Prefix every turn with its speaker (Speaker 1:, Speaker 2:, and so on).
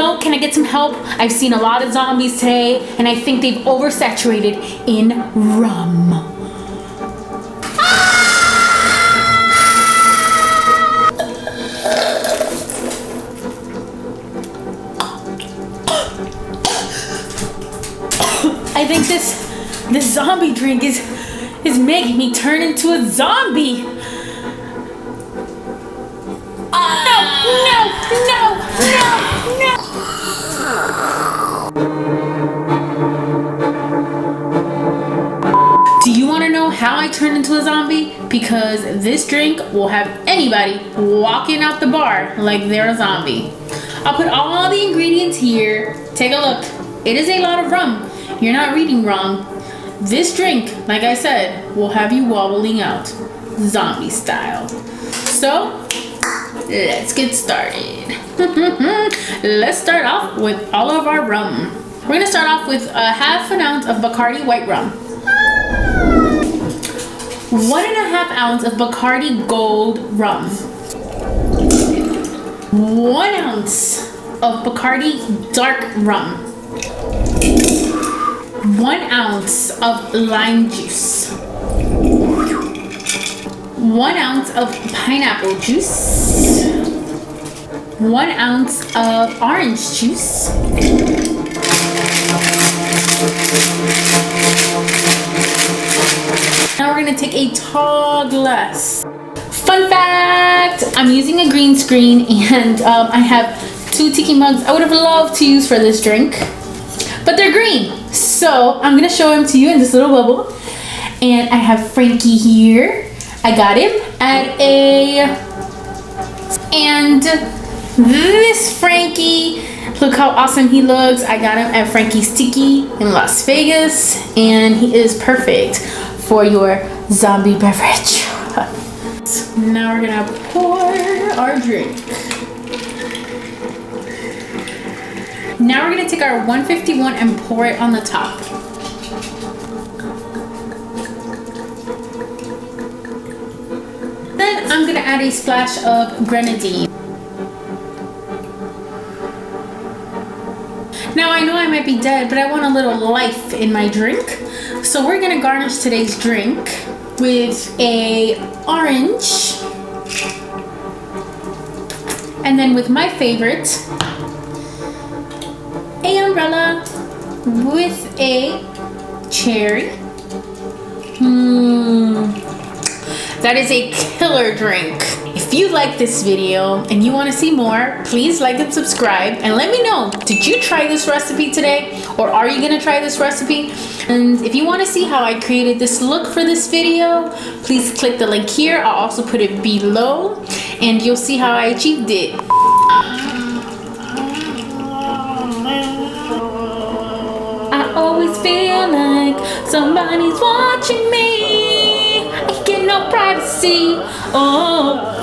Speaker 1: know, can I get some help? I've seen a lot of zombies today, and I think they've oversaturated in rum. I think this zombie drink is making me turn into a zombie. No. Do you want to know how I turned into a zombie? Because this drink will have anybody walking out the bar like they're a zombie. I'll put all the ingredients here. Take a look. It is a lot of rum. You're not reading wrong. This drink, like I said, will have you wobbling out, zombie style. So, let's get started. Let's start off with all of our rum. We're gonna start off with a ½ ounce of Bacardi white rum. 1½ ounce of Bacardi gold rum. 1 ounce of Bacardi dark rum. 1 ounce of lime juice. 1 ounce of pineapple juice. 1 ounce of orange juice. Now we're gonna take a tall glass. Fun fact, I'm using a green screen and I have 2 tiki mugs I would have loved to use for this drink, but they're green. So I'm gonna show them to you in this little bubble. And I have Frankie here. I got him at and this Frankie, look how awesome he looks. I got him at Frankie's Tiki in Las Vegas, and he is perfect for your zombie beverage. Now we're gonna pour our drink. Now we're gonna take our 151 and pour it on the top. Then I'm gonna add a splash of Grenadine. Now I know I might be dead, but I want a little life in my drink. So we're gonna garnish today's drink with a orange. And then with my favorite, a umbrella with a cherry. That is a killer drink. If you like this video and you want to see more, please like and subscribe and let me know, did you try this recipe today, or are you gonna try this recipe? And if you want to see how I created this look for this video, please click the link here. I'll also put it below and you'll see how I achieved it. I always feel like somebody's watching me. I get no privacy. Oh.